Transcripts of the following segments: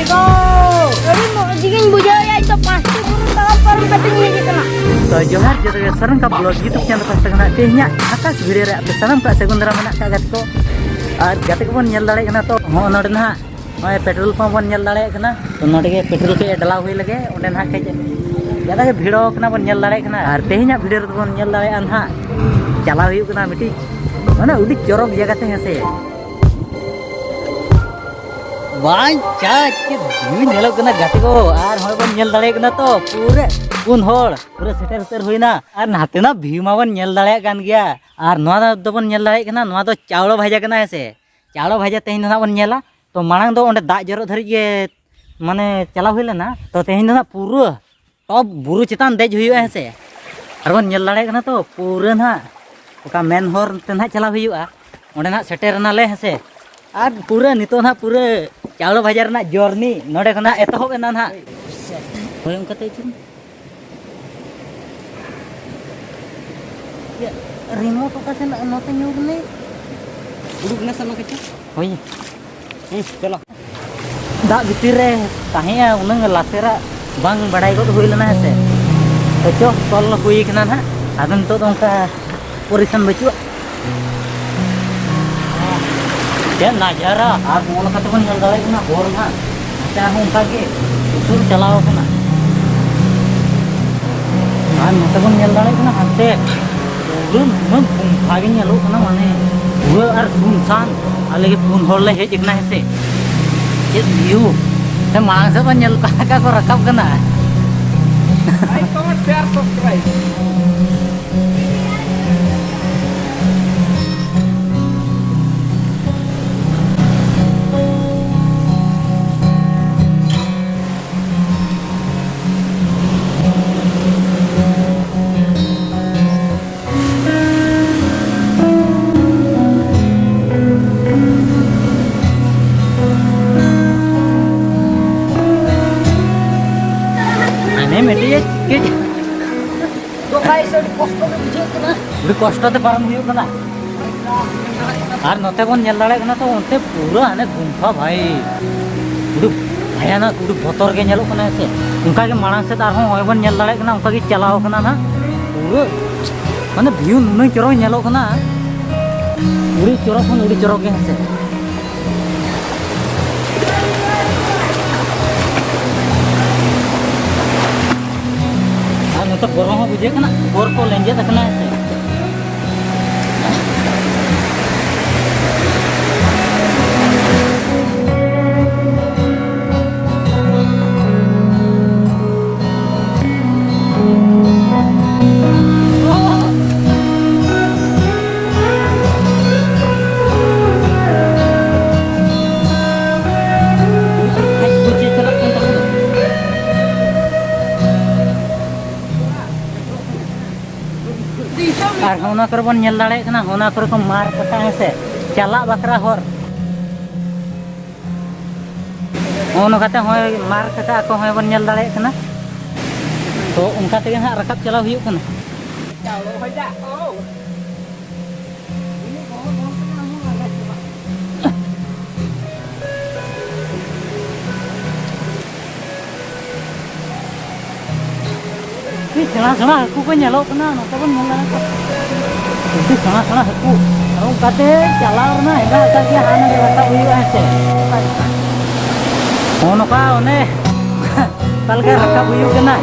गाते को अरे मोजिगिन बुझा या तो 5 बुरु ताला पर कटिंग ये कितना तो जोहार जो सरन का ब्लॉग यूट्यूब चैनल पर तकना तेहnya atas video रे आपे सनम का सेगुंदरा मना का गाते को और गाते को बन नेल दाड़े कना तो हो नोडे ना ओए पेट्रोल पंप बन नेल दाड़े कना तो नोडे के पेट्रोल के डला हुई लगे ओडे ना के ज्यादा के भीड़ो कना बन नेल दाड़े कना और तेहnya वीडियो रे बन नेल दाड़े अनहा चला हुई कना मिटी माने उडी चरक जगह ते हसे वाई चा के भी नेलो कना गाते को और होय बन नेल दाड़े कना तो पूरे पूरे सेटर उतर हुईना और नातेना भीमा बन नेल दाड़े कान गया और नोआ दो बन नेल दाड़े कना नोआ दो चावलो भाजा कना हसे चावलो भाजा तेहिन ना बन नेला तो मांग दो ओंडे दा जरो धरि के माने चला हुई लेना तो तेहिन ना पूरा टॉप बुरु चितान देज हुई हसे और बन नेल दाड़े कना तो पूरा ना ओका मेन होर ते ना चला हुईआ ओंडे ना सेटर ना ले हसे और पूरा नितो ना पूरा चावलो भाजा ना जर्नी नोडे कना एतहोब एना ना होय उनकाते चिन रिमोट का से नोते न्यूग ने उड़ुकना सनो के होय चलो दा भितर रे ताहेया उनंग लासेरा बांग बड़ाई को हुई लेना है तो चो कॉल हुई कना ना आदन तो उनका पोजीशन बचुआ क्या नजारा आ मोल का तो बन जल दाड़े ना और ना अच्छा उनका के उतर चलाओ कना आ नोते बन जल दाड़े कना हते मन भागे नेलो कना माने वो और सुनसान आले के पुन होल ले हेज इकना हेसे ये व्यू ते मांग से बन नेल का को रकब कना लाइक कमेंट शेयर सब्सक्राइब तो गाइस कष्ट में बुझे कना उड़ी कष्ट ते पारम हुई कना और नोते बन नेल दाड़े कना तो उनते पूरा हने गुंफा भाई उड़ी भयानक उड़ी बतर के नेलो कना से उनका के मांग से तार होय बन नेल दाड़े कना उनका के चलाओ कना ना पूरा माने व्यू नुई चरो नेलो कना उड़ी चरो के हसे तो बोरो हो बुझे कना बोर को लेंजे तकना है और होना कर बन नेल दाड़े कना होना कर को मार पता है से चला बकरा होर ओनो कते होय मार कटा को होय बन नेल दाड़े कना तो उनका ते हां रकब चला हुई कना चावलो भाजा ओ सेना हाकू को नेलो कना नोते बन नेल दाड़े को सेना हाकू और काते चला ना एगा का के हाना रे रकब हुई है ओनो का ओने कल के रकब हुई कना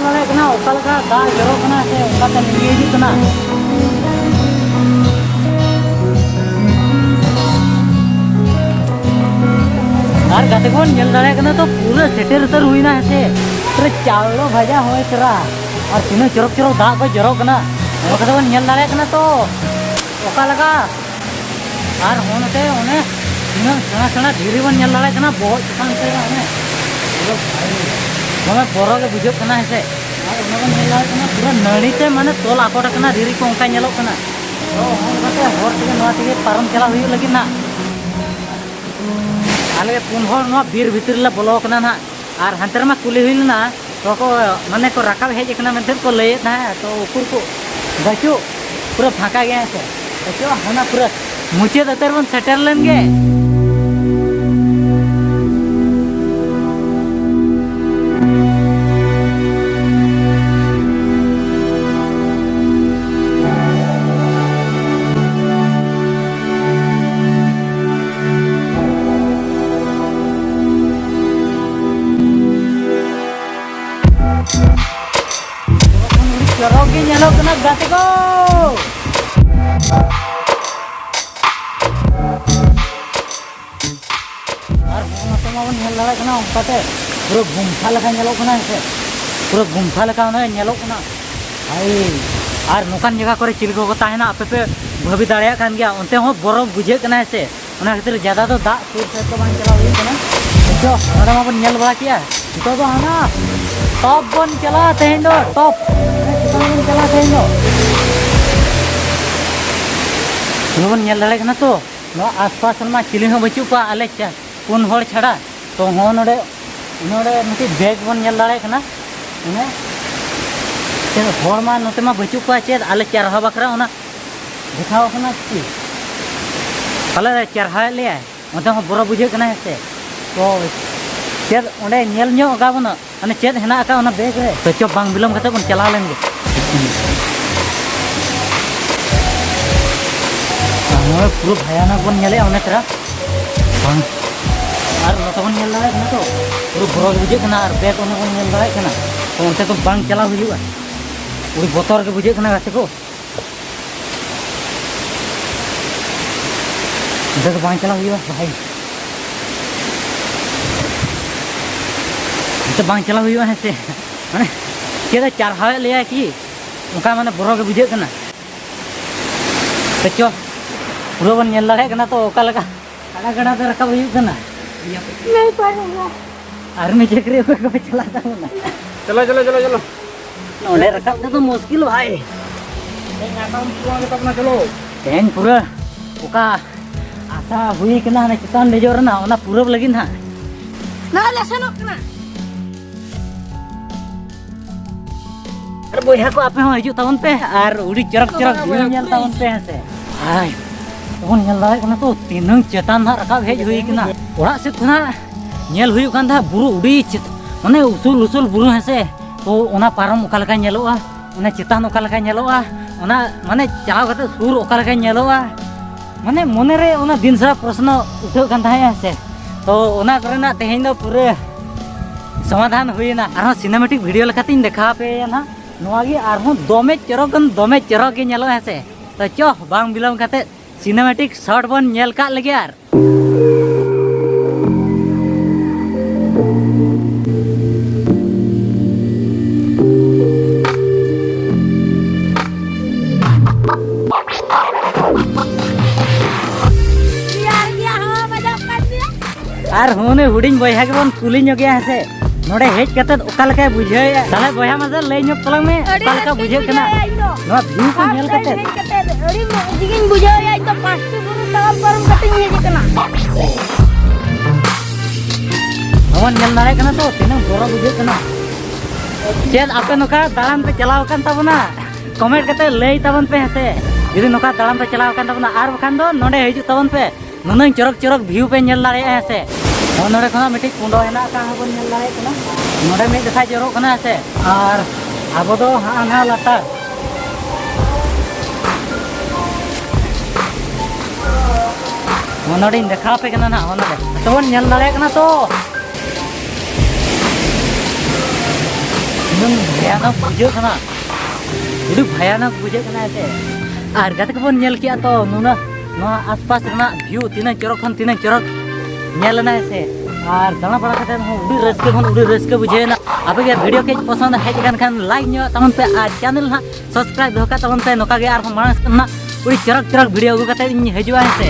अरे कल का दा जरो कना से उनका ते निये कना और गाते को नेल दाड़े कना तो पूरा सेटर उतर हुई ना से पूरा चावलो भाजा होय तरा और तीनों चरक दा को जरो कना ओका तो नेल दाड़े कना तो ओका लगा और होनते ओने तीनों सना धीरे बन नेल दाड़े कना बहुत चिकान से ओने माने बोरो के बुझो कना है से और ओना बन नेल दाड़े कना पूरा नड़ी ते माने तोल आकोट कना धीरे को ओका नेलो कना तो होते हर तेगे नवा तेगे पारम चला हुई लगी ना आले पुन हर नवा बीर भीतर ला बोलो कना ना और हंतर मा कुली हुई ना तो को माने को रकाब हेज कना मेंते को लय ना तो उकुर को गचो पूरा फाका गया से गचो हना पूरा मुचे दतर बन सेटल लेंगे Rogi nyalok kena gate ko. Ar mono to mau nyal lala kena umpate pura gumpa leka nyalok kena se. Pura gumpa leka ona nyalok kena. Ai ar nukan jaga kore chilko ko tahena ape pe bhabi dareya kan gya onte ho borof bujhe kena se. Ona khatir jada to da sur se to bang chala hui kena. Jo oda mau nyal bala kiya. Ito to hana top bon chala tehendo top चला देंगे लोगन nyel dale kana to no आसपास मा chilli हो बचु पा आले चा पुन हर छाड़ा तो हो नोडे नोडे मति बैग बन nyel dale kana ने ते हर मा नते मा बचु पा चे आले चारहा बकरा ओना दिखाओ kana की पले चारहा ले ओते हो बरो बुझे kana से तो चेद ओंडे nyel ᱧᱚᱜ गाबना माने चेद हेना का ओना बैग रे तो चो बांग बिलम कते बन चला लेंगे पूरा भयानक बन nyale ओने तेरा बांग और नतो बन nyel दाड़े ना तो पूरा बरफ बुझे कना और बैग ओने बन nyel दाड़े कना तो ओनते तो बांग चला हुआ पूरी बोतर के बुझे कना गाते को देख बांग चला हुआ भाई तो बांग चला हुआ है से माने केदा चार हावे ले कि उनका माने बरो के बुझे कना तो चो पूरा बन nyel दाड़े कना तो ओका लगा काड़ा काड़ा तो रखा हुई कना नहीं पारूंगा आर्मी चक्री को चलाता हूं ना चलो चलो चलो चलो नोडे रखा तो मुश्किल भाई तेंग अकाउंट पुआ के अपना चलो तेंग पूरा ओका आशा हुई कना ना चितान ले जोर ना ओना पूरा लगी ना ना लेसन कना अरे बोया को आपे हो हिजु तावन पे और उड़ी चरक चरक nyel तावन पे हसे आय तोन nyel दाय कना तो तीनंग चेतान ना रखा हेज हुई कना ओड़ा से खुना nyel हुई कान था बुरु उड़ी चित माने उसूल उसूल बुरु हसे तो ओना पारम ओका लका nyelोआ ओना चितान ओका लका nyelोआ ओना माने चाव कते सुर ओका लका nyelोआ माने मने रे ओना दिन सा प्रश्न उठो कान था हसे तो ओना करना तेहेन दो पूरे समाधान हुईना आरो सिनेमैटिक वीडियो लकातिन देखा पे ना नोआगी आरो दोमे चरक के nyelo हसे तो चो बांग बिलम कते सिनेमैटिक शॉट बन nyel का लगे यार यार क्या हवा मजा कर दिया आर होने हुडिंग बोया के बन कुली ᱧᱚᱜ गया हसे नोडे हेज कते ओका लका बुझे ताले बोया मजा ले ᱧᱚᱜ तलंग में ओका लका बुझे कना नो व्यू को nyel कते अरे जिगिन बुझाओ या तो पांचटी गुरु तगम परम कते हेज कना हमन nyel दाड़े कना तो तीन बरो बुझे कना चेद आपे नोका दालान पे चलाव कान तबना कमेंट कते लई तबन पे हसे यदि नोका दालान पे चलाव कान तबना आर बखान दो नोडे हिजु तबन पे नुनंग चरक चरक व्यू पे nyel दाड़े हसे नोडे खना मिटी कुंडो हेना का हबन nyel दाड़े कना नोडे में देखा जरो कना हसे और आबो दो हाना लाता नोडे देखा पे कना ना नोडे तो nyel दाड़े कना तो nun भयानक बुझे कना उडी भयानक बुझे कना ऐसे आर गाते को nyel किया तो नुना नो आसपास कना व्यू तीन चरक खन तीन चरक nyel ना ऐसे और दाना पड़ा कते उडी रस्के बुझे ना आपे के वीडियो के पसंद है खान लाइक न्यो तमन पे आ चैनल ना सब्सक्राइब धोका तमन पे नोका गे आर मानस ना उडी चरक वीडियो अगु कते हिजुआ है से